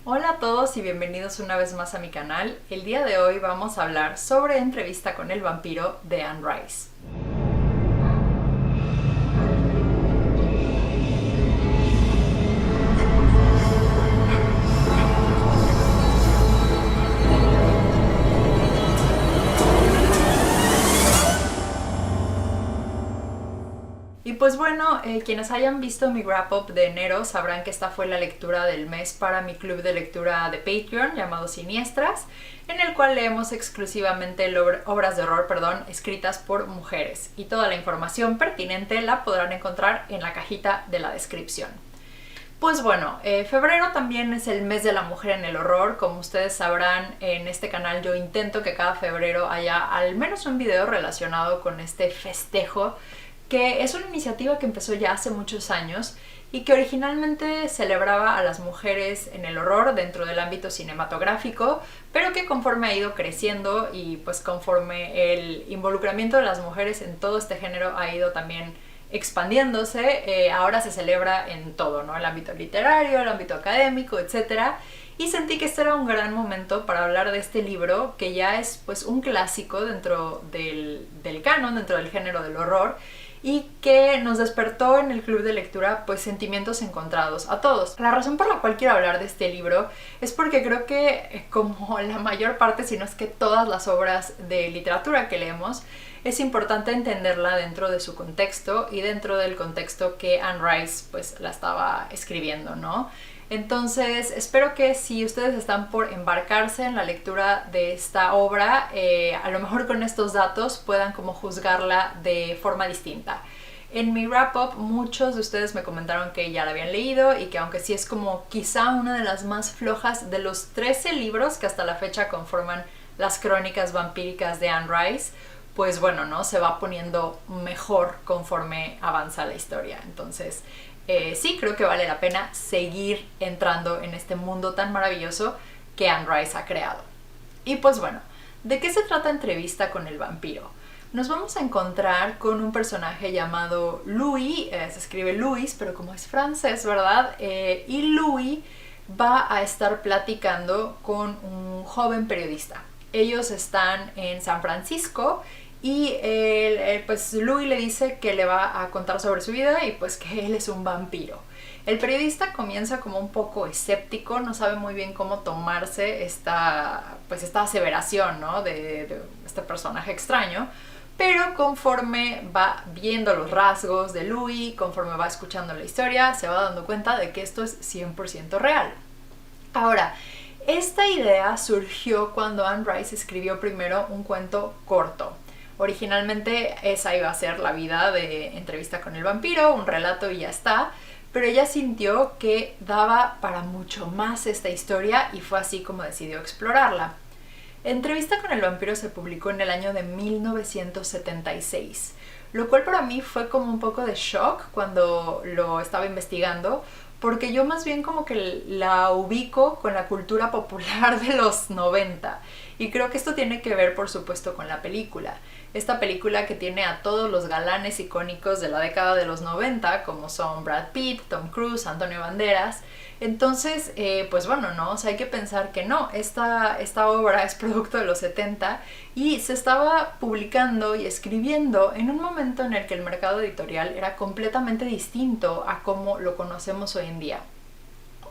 Hola a todos y bienvenidos una vez más a mi canal. El día de hoy vamos a hablar sobre Entrevista con el vampiro de Anne Rice. Y pues bueno, quienes hayan visto mi wrap-up de enero sabrán que esta fue la lectura del mes para mi club de lectura de Patreon llamado Siniestras, en el cual leemos exclusivamente obras de horror, escritas por mujeres. Y toda la información pertinente la podrán encontrar en la cajita de la descripción. Pues bueno, febrero también es el mes de la mujer en el horror. Como ustedes sabrán, en este canal yo intento que cada febrero haya al menos un video relacionado con este festejo, que es una iniciativa que empezó ya hace muchos años y que originalmente celebraba a las mujeres en el horror dentro del ámbito cinematográfico, pero que conforme ha ido creciendo y pues conforme el involucramiento de las mujeres en todo este género ha ido también expandiéndose, ahora se celebra en todo, ¿no? El ámbito literario, el ámbito académico, etc. Y sentí que este era un gran momento para hablar de este libro, que ya es pues un clásico dentro del canon, dentro del género del horror, y que nos despertó en el club de lectura pues sentimientos encontrados a todos. La razón por la cual quiero hablar de este libro es porque creo que como la mayor parte, si no es que todas las obras de literatura que leemos, es importante entenderla dentro de su contexto y dentro del contexto que Anne Rice pues la estaba escribiendo, ¿no? Entonces espero que si ustedes están por embarcarse en la lectura de esta obra, a lo mejor con estos datos puedan como juzgarla de forma distinta. En mi wrap-up muchos de ustedes me comentaron que ya la habían leído y que aunque sí es como quizá una de las más flojas de los 13 libros que hasta la fecha conforman las crónicas vampíricas de Anne Rice, pues bueno, ¿no? Se va poniendo mejor conforme avanza la historia. Entonces, sí, creo que vale la pena seguir entrando en este mundo tan maravilloso que Anne Rice ha creado. Y pues bueno, ¿de qué se trata Entrevista con el vampiro? Nos vamos a encontrar con un personaje llamado Louis, se escribe Louis, pero como es francés, ¿verdad? Y Louis va a estar platicando con un joven periodista. Ellos están en San Francisco y pues Louis le dice que le va a contar sobre su vida y pues que él es un vampiro. El periodista comienza como un poco escéptico, no sabe muy bien cómo tomarse esta aseveración, ¿no? de este personaje extraño, pero conforme va viendo los rasgos de Louis, conforme va escuchando la historia, se va dando cuenta de que esto es 100% real. Ahora, esta idea surgió cuando Anne Rice escribió primero un cuento corto. Originalmente esa iba a ser la vida de Entrevista con el vampiro, un relato y ya está, pero ella sintió que daba para mucho más esta historia y fue así como decidió explorarla. Entrevista con el vampiro se publicó en el año de 1976, lo cual para mí fue como un poco de shock cuando lo estaba investigando, porque yo más bien como que la ubico con la cultura popular de los 90 y creo que esto tiene que ver por supuesto con la película. Esta película que tiene a todos los galanes icónicos de la década de los 90, como son Brad Pitt, Tom Cruise, Antonio Banderas. Entonces, pues bueno, ¿no? O sea, hay que pensar que no, esta obra es producto de los 70 y se estaba publicando y escribiendo en un momento en el que el mercado editorial era completamente distinto a como lo conocemos hoy en día.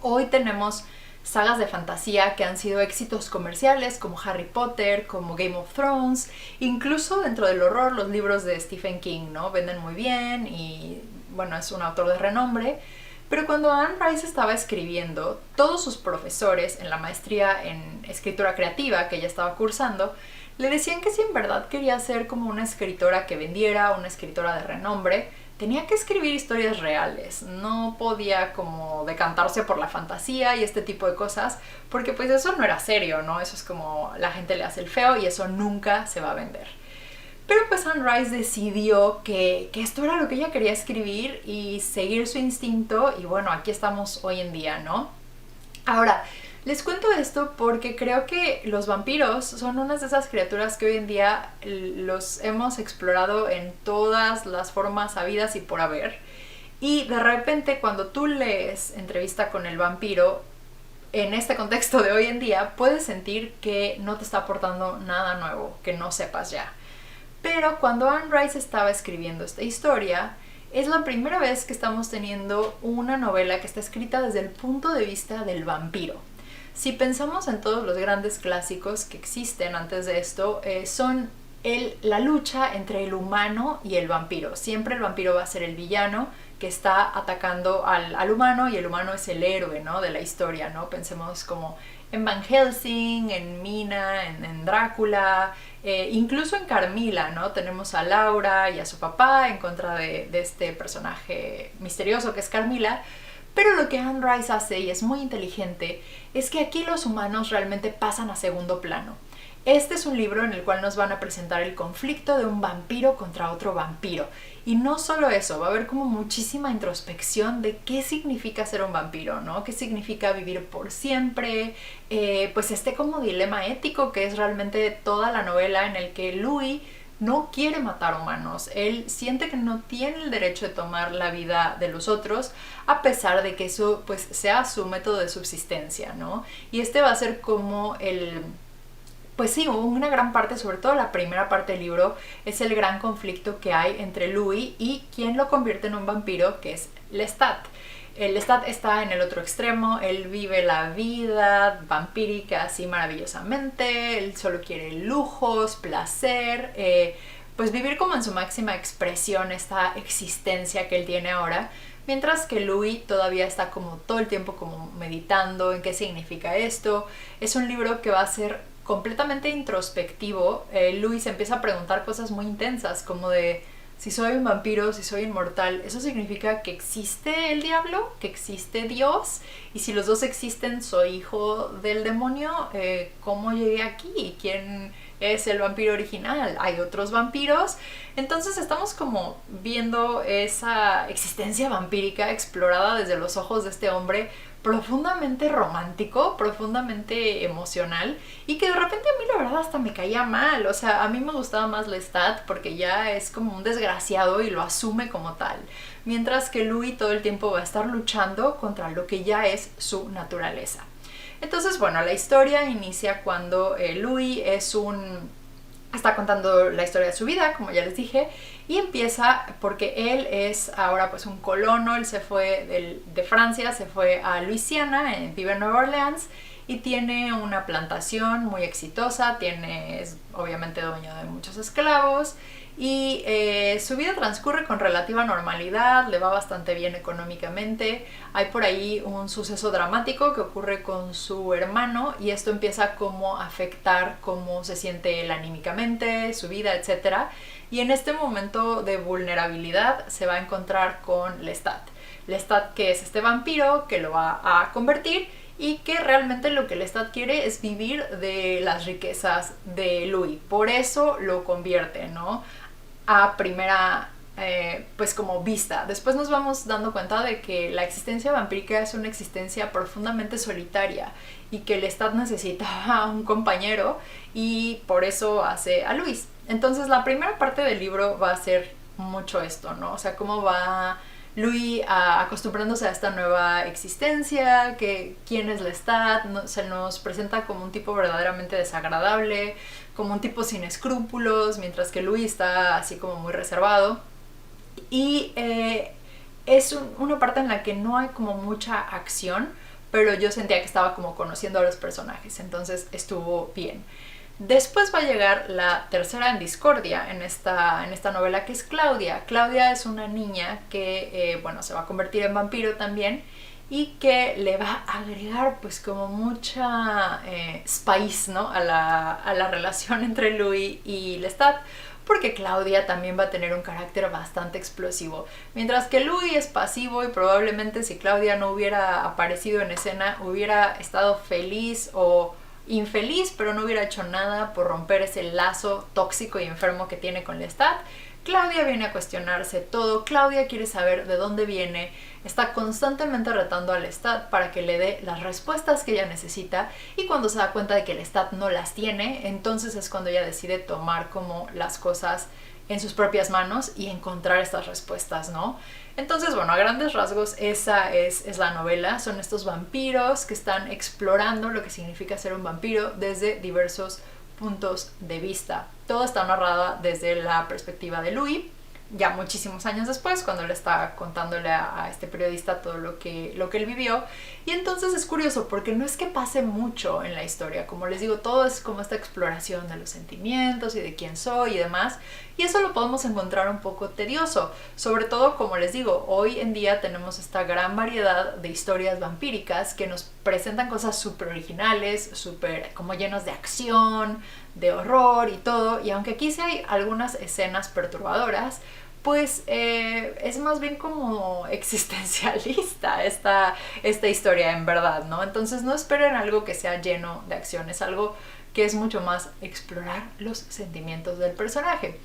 Hoy tenemos sagas de fantasía que han sido éxitos comerciales como Harry Potter, como Game of Thrones, incluso dentro del horror los libros de Stephen King, ¿no? Venden muy bien y bueno, es un autor de renombre. Pero cuando Anne Rice estaba escribiendo, todos sus profesores en la maestría en escritura creativa que ella estaba cursando, le decían que si en verdad quería ser como una escritora que vendiera, una escritora de renombre, tenía que escribir historias reales, no podía como decantarse por la fantasía y este tipo de cosas, porque pues eso no era serio, ¿no? Eso es como la gente le hace el feo y eso nunca se va a vender. Pero pues Anne Rice decidió que esto era lo que ella quería escribir y seguir su instinto y bueno, aquí estamos hoy en día, ¿no? Ahora, les cuento esto porque creo que los vampiros son unas de esas criaturas que hoy en día los hemos explorado en todas las formas habidas y por haber. Y de repente cuando tú lees Entrevista con el vampiro, en este contexto de hoy en día puedes sentir que no te está aportando nada nuevo, que no sepas ya. Pero cuando Anne Rice estaba escribiendo esta historia, es la primera vez que estamos teniendo una novela que está escrita desde el punto de vista del vampiro. Si pensamos en todos los grandes clásicos que existen antes de esto, son la lucha entre el humano y el vampiro. Siempre el vampiro va a ser el villano que está atacando al humano, y el humano es el héroe, ¿no?, de la historia, ¿no? Pensemos como en Van Helsing, en Mina, en Drácula, incluso en Carmilla, ¿no? Tenemos a Laura y a su papá en contra de este personaje misterioso que es Carmilla. Pero lo que Anne Rice hace, y es muy inteligente, es que aquí los humanos realmente pasan a segundo plano. Este es un libro en el cual nos van a presentar el conflicto de un vampiro contra otro vampiro. Y no solo eso, va a haber como muchísima introspección de qué significa ser un vampiro, ¿no? ¿Qué significa vivir por siempre? Pues este como dilema ético que es realmente toda la novela, en el que Louis no quiere matar humanos. Él siente que no tiene el derecho de tomar la vida de los otros, a pesar de que eso pues sea su método de subsistencia, ¿no? Y este va a ser como pues sí, una gran parte, sobre todo la primera parte del libro, es el gran conflicto que hay entre Louis y quien lo convierte en un vampiro, que es Lestat. Lestat está en el otro extremo, él vive la vida vampírica así maravillosamente, él solo quiere lujos, placer, pues vivir como en su máxima expresión esta existencia que él tiene ahora, mientras que Louis todavía está como todo el tiempo como meditando en qué significa esto. Es un libro que va a ser completamente introspectivo. Louis empieza a preguntar cosas muy intensas, como de si soy un vampiro, si soy inmortal, ¿eso significa que existe el diablo? ¿Que existe Dios? Y si los dos existen, ¿soy hijo del demonio? ¿Cómo llegué aquí? ¿Quién es el vampiro original? ¿Hay otros vampiros? Entonces estamos como viendo esa existencia vampírica explorada desde los ojos de este hombre profundamente romántico, profundamente emocional, y que de repente a mí la verdad hasta me caía mal. O sea, a mí me gustaba más Lestat porque ya es como un desgraciado y lo asume como tal, mientras que Louis todo el tiempo va a estar luchando contra lo que ya es su naturaleza. Entonces, bueno, la historia inicia cuando Louis está contando la historia de su vida, como ya les dije, y empieza porque él es ahora pues un colono. Él se fue de Francia, se fue a Luisiana, vive en Nueva Orleans y tiene una plantación muy exitosa, es obviamente dueño de muchos esclavos, y su vida transcurre con relativa normalidad, le va bastante bien económicamente. Hay por ahí un suceso dramático que ocurre con su hermano, y esto empieza como a afectar cómo se siente él anímicamente, su vida, etc. Y en este momento de vulnerabilidad se va a encontrar con Lestat. Lestat, que es este vampiro que lo va a convertir, y que realmente lo que Lestat quiere es vivir de las riquezas de Louis. Por eso lo convierte, ¿no?, a primera pues como vista. Después nos vamos dando cuenta de que la existencia vampírica es una existencia profundamente solitaria y que Lestat necesitaba un compañero, y por eso hace a Louis. Entonces la primera parte del libro va a ser mucho esto, ¿no? O sea, cómo va Louis acostumbrándose a esta nueva existencia, quién es Lestat. Se nos presenta como un tipo verdaderamente desagradable, como un tipo sin escrúpulos, mientras que Louis está así como muy reservado. Y es una parte en la que no hay como mucha acción, pero yo sentía que estaba como conociendo a los personajes, entonces estuvo bien. Después va a llegar la tercera en discordia en esta novela, que es Claudia. Claudia es una niña que, se va a convertir en vampiro también, y que le va a agregar pues como mucha spice, ¿no?, a la relación entre Louis y Lestat, porque Claudia también va a tener un carácter bastante explosivo. Mientras que Louis es pasivo, y probablemente si Claudia no hubiera aparecido en escena hubiera estado feliz o infeliz, pero no hubiera hecho nada por romper ese lazo tóxico y enfermo que tiene con Lestat. Claudia viene a cuestionarse todo. Claudia quiere saber de dónde viene, está constantemente retando a Lestat para que le dé las respuestas que ella necesita, y cuando se da cuenta de que Lestat no las tiene, entonces es cuando ella decide tomar como las cosas en sus propias manos y encontrar estas respuestas, ¿no? Entonces, bueno, a grandes rasgos esa es la novela. Son estos vampiros que están explorando lo que significa ser un vampiro desde diversos puntos de vista. Todo está narrado desde la perspectiva de Louis, ya muchísimos años después, cuando le está contándole a este periodista todo lo que él vivió. Y entonces es curioso porque no es que pase mucho en la historia, como les digo, todo es como esta exploración de los sentimientos y de quién soy y demás, y eso lo podemos encontrar un poco tedioso, sobre todo, como les digo, hoy en día tenemos esta gran variedad de historias vampíricas que nos presentan cosas súper originales, súper como llenos de acción, de horror y todo, y aunque aquí sí hay algunas escenas perturbadoras, pues es más bien como existencialista esta historia en verdad, ¿no? Entonces no esperen algo que sea lleno de acción, es algo que es mucho más explorar los sentimientos del personaje.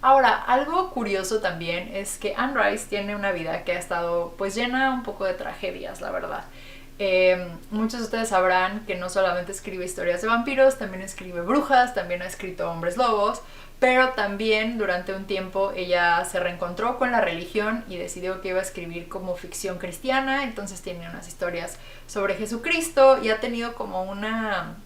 Ahora, algo curioso también es que Anne Rice tiene una vida que ha estado pues llena un poco de tragedias, la verdad. Muchos de ustedes sabrán que no solamente escribe historias de vampiros, también escribe brujas, también ha escrito hombres lobos, pero también durante un tiempo ella se reencontró con la religión y decidió que iba a escribir como ficción cristiana. Entonces tiene unas historias sobre Jesucristo y ha tenido como una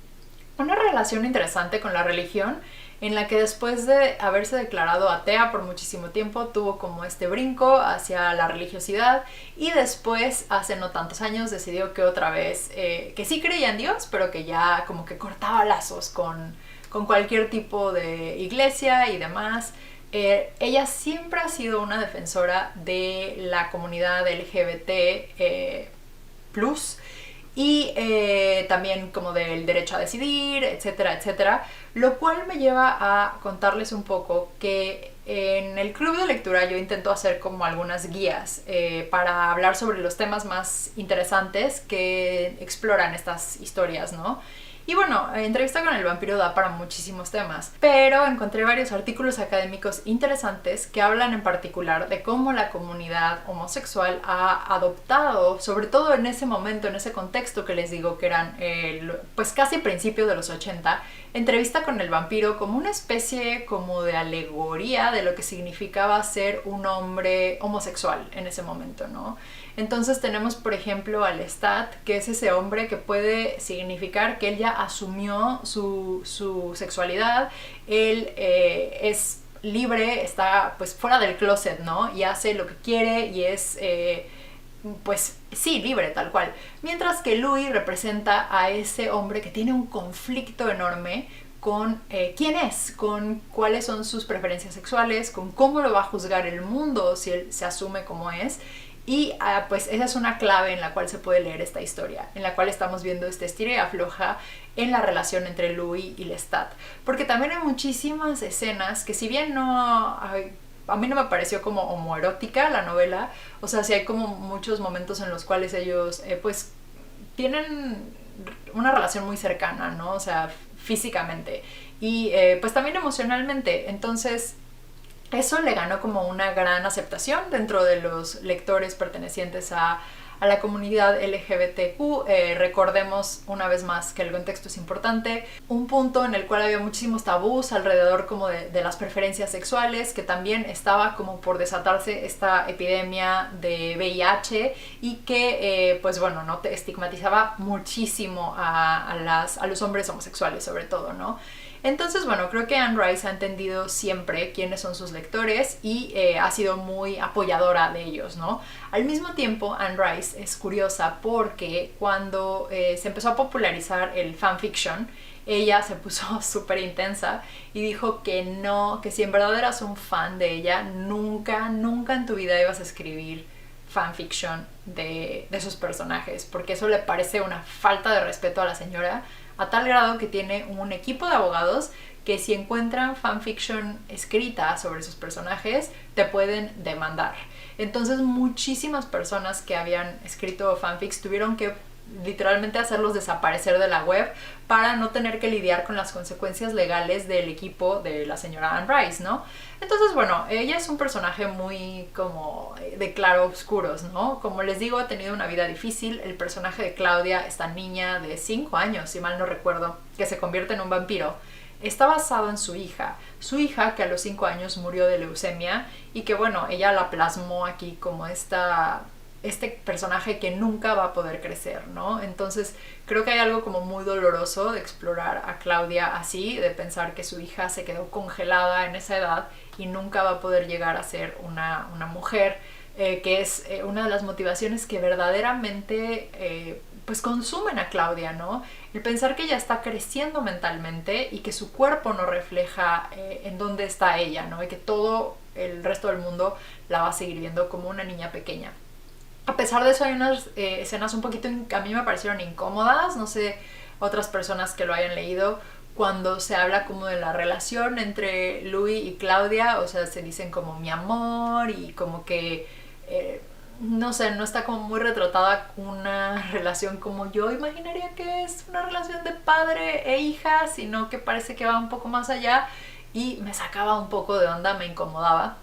relación interesante con la religión, en la que después de haberse declarado atea por muchísimo tiempo tuvo como este brinco hacia la religiosidad, y después, hace no tantos años, decidió que otra vez, que sí creía en Dios, pero que ya como que cortaba lazos con cualquier tipo de iglesia y demás. Ella siempre ha sido una defensora de la comunidad LGBT+, y también como del derecho a decidir, etcétera, etcétera, lo cual me lleva a contarles un poco que en el club de lectura yo intento hacer como algunas guías para hablar sobre los temas más interesantes que exploran estas historias, ¿no? Y bueno, Entrevista con el vampiro da para muchísimos temas, pero encontré varios artículos académicos interesantes que hablan en particular de cómo la comunidad homosexual ha adoptado, sobre todo en ese momento, en ese contexto que les digo que eran pues casi principios de los 80, Entrevista con el vampiro como una especie como de alegoría de lo que significaba ser un hombre homosexual en ese momento, ¿no? Entonces tenemos, por ejemplo, a Lestat, que es ese hombre que puede significar que él ya asumió su sexualidad, él es libre, está pues fuera del closet, ¿no? Y hace lo que quiere y es pues sí, libre, tal cual. Mientras que Louis representa a ese hombre que tiene un conflicto enorme con quién es, con cuáles son sus preferencias sexuales, con cómo lo va a juzgar el mundo si él se asume como es. Y pues esa es una clave en la cual se puede leer esta historia, en la cual estamos viendo este estira y afloja en la relación entre Louis y Lestat. Porque también hay muchísimas escenas que, si bien a mí no me pareció como homoerótica la novela, o sea, sí hay como muchos momentos en los cuales ellos pues tienen una relación muy cercana, ¿no? O sea, físicamente y pues también emocionalmente. Entonces eso le ganó como una gran aceptación dentro de los lectores pertenecientes a la comunidad LGBTQ. Recordemos una vez más que el contexto es importante. Un punto en el cual había muchísimos tabús alrededor como de las preferencias sexuales, que también estaba como por desatarse esta epidemia de VIH y que pues bueno, ¿no? Te estigmatizaba muchísimo a los hombres homosexuales sobre todo, ¿no? Entonces, bueno, creo que Anne Rice ha entendido siempre quiénes son sus lectores y ha sido muy apoyadora de ellos, ¿no? Al mismo tiempo, Anne Rice es curiosa porque cuando se empezó a popularizar el fanfiction, ella se puso súper intensa y dijo que no, que si en verdad eras un fan de ella, nunca, nunca en tu vida ibas a escribir fanfiction de sus personajes, porque eso le parece una falta de respeto a la señora, a tal grado que tiene un equipo de abogados que si encuentran fanfiction escrita sobre sus personajes, te pueden demandar. Entonces muchísimas personas que habían escrito fanfics tuvieron que literalmente hacerlos desaparecer de la web para no tener que lidiar con las consecuencias legales del equipo de la señora Anne Rice, ¿no? Entonces, bueno, ella es un personaje muy como de claroscuros, ¿no? Como les digo, ha tenido una vida difícil. El personaje de Claudia, esta niña de 5 años, si mal no recuerdo, que se convierte en un vampiro, está basado en su hija que a los 5 años murió de leucemia y que bueno, ella la plasmó aquí como este personaje que nunca va a poder crecer, ¿no? Entonces creo que hay algo como muy doloroso de explorar a Claudia así, de pensar que su hija se quedó congelada en esa edad y nunca va a poder llegar a ser una mujer, que es una de las motivaciones que verdaderamente pues consumen a Claudia, ¿no? El pensar que ella está creciendo mentalmente y que su cuerpo no refleja en dónde está ella, ¿no? Y que todo el resto del mundo la va a seguir viendo como una niña pequeña. A pesar de eso hay unas escenas un poquito que a mí me parecieron incómodas, no sé otras personas que lo hayan leído, cuando se habla como de la relación entre Louis y Claudia, o sea, se dicen como mi amor y como que, no sé, no está como muy retratada una relación como yo imaginaría que es una relación de padre e hija, sino que parece que va un poco más allá y me sacaba un poco de onda, me incomodaba.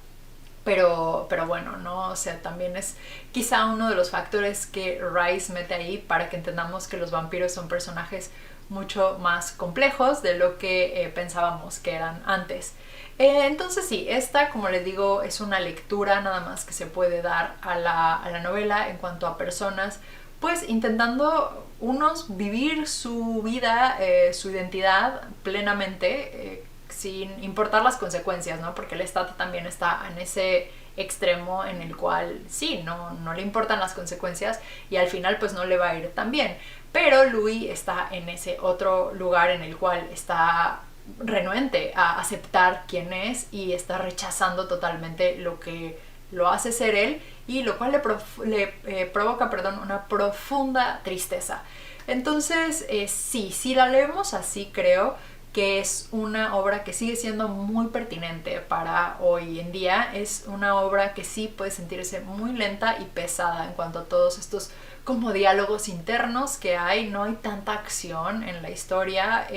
Pero bueno, ¿no? O sea, también es quizá uno de los factores que Rice mete ahí para que entendamos que los vampiros son personajes mucho más complejos de lo que pensábamos que eran antes. Entonces sí, esta, como les digo, es una lectura nada más que se puede dar a la novela en cuanto a personas, pues intentando unos vivir su vida, su identidad plenamente, sin importar las consecuencias, ¿no? Porque Lestat también está en ese extremo en el cual sí, no le importan las consecuencias y al final pues no le va a ir tan bien. Pero Louis está en ese otro lugar en el cual está renuente a aceptar quién es y está rechazando totalmente lo que lo hace ser él y lo cual le provoca una profunda tristeza. Entonces sí la leemos así, creo que es una obra que sigue siendo muy pertinente para hoy en día. Es una obra que sí puede sentirse muy lenta y pesada en cuanto a todos estos como diálogos internos que hay. No hay tanta acción en la historia.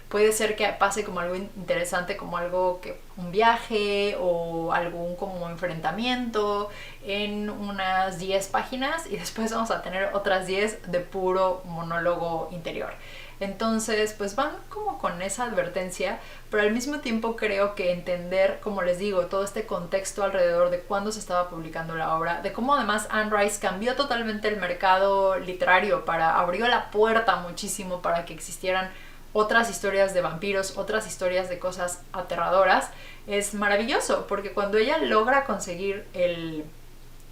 Puede ser que pase como algo interesante, como algo que un viaje o algún como enfrentamiento en unas 10 páginas y después vamos a tener otras 10 de puro monólogo interior. Entonces, pues van como con esa advertencia, pero al mismo tiempo creo que entender, como les digo, todo este contexto alrededor de cuándo se estaba publicando la obra, de cómo además Anne Rice cambió totalmente el mercado literario, abrió la puerta muchísimo para que existieran otras historias de vampiros, otras historias de cosas aterradoras, es maravilloso, porque cuando ella logra conseguir el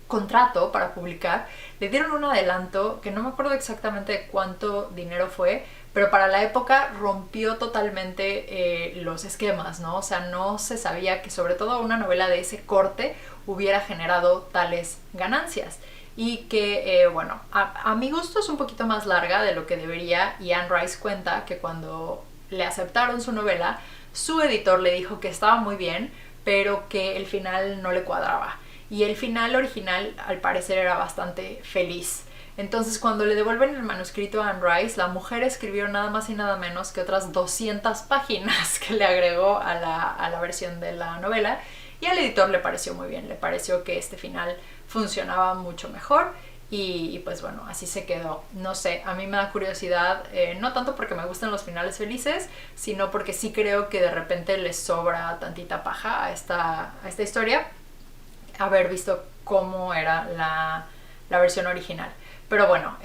contrato para publicar, le dieron un adelanto que no me acuerdo exactamente cuánto dinero fue, pero para la época rompió totalmente los esquemas, ¿no? O sea, no se sabía que sobre todo una novela de ese corte hubiera generado tales ganancias. Y que, bueno, a mi gusto es un poquito más larga de lo que debería, y Anne Rice cuenta que cuando le aceptaron su novela, su editor le dijo que estaba muy bien, pero que el final no le cuadraba. Y el final original, al parecer, era bastante feliz. Entonces, cuando le devuelven el manuscrito a Anne Rice, la mujer escribió nada más y nada menos que otras 200 páginas que le agregó a la versión de la novela, y al editor le pareció muy bien, le pareció que este final funcionaba mucho mejor y pues bueno, así se quedó. No sé, a mí me da curiosidad, no tanto porque me gustan los finales felices, sino porque sí creo que de repente les sobra tantita paja a esta historia, haber visto cómo era la versión original. Pero bueno,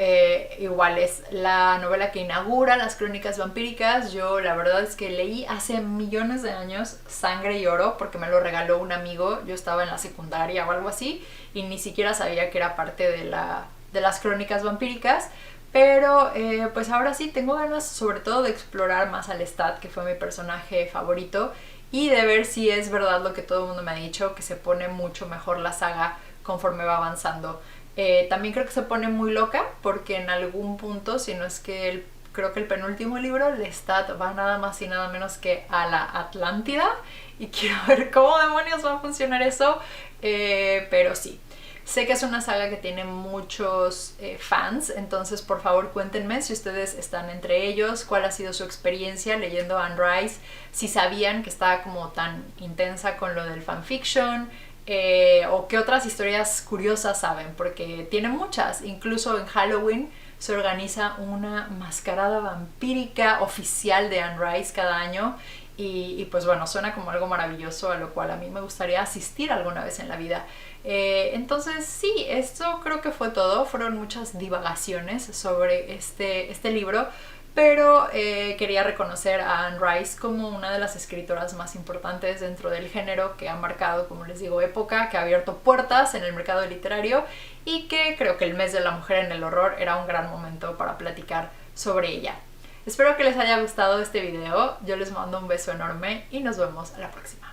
igual es la novela que inaugura las crónicas vampíricas. Yo la verdad es que leí hace millones de años Sangre y Oro porque me lo regaló un amigo. Yo estaba en la secundaria o algo así y ni siquiera sabía que era parte de las crónicas vampíricas. Pero pues ahora sí tengo ganas sobre todo de explorar más a Lestat, que fue mi personaje favorito, y de ver si es verdad lo que todo el mundo me ha dicho, que se pone mucho mejor la saga conforme va avanzando. También creo que se pone muy loca porque en algún punto, si no es que creo que el penúltimo libro, Lestat va nada más y nada menos que a la Atlántida y quiero ver cómo demonios va a funcionar eso, pero sí. Sé que es una saga que tiene muchos fans, entonces por favor cuéntenme si ustedes están entre ellos, cuál ha sido su experiencia leyendo Anne Rice, si sabían que estaba como tan intensa con lo del fanfiction, o qué otras historias curiosas saben, porque tiene muchas. Incluso en Halloween se organiza una mascarada vampírica oficial de Anne Rice cada año pues bueno, suena como algo maravilloso a lo cual a mí me gustaría asistir alguna vez en la vida. Entonces sí, esto creo que fue todo. Fueron muchas divagaciones sobre este libro, pero quería reconocer a Anne Rice como una de las escritoras más importantes dentro del género, que ha marcado, como les digo, época, que ha abierto puertas en el mercado literario y que creo que el mes de la mujer en el horror era un gran momento para platicar sobre ella. Espero que les haya gustado este video, yo les mando un beso enorme y nos vemos a la próxima.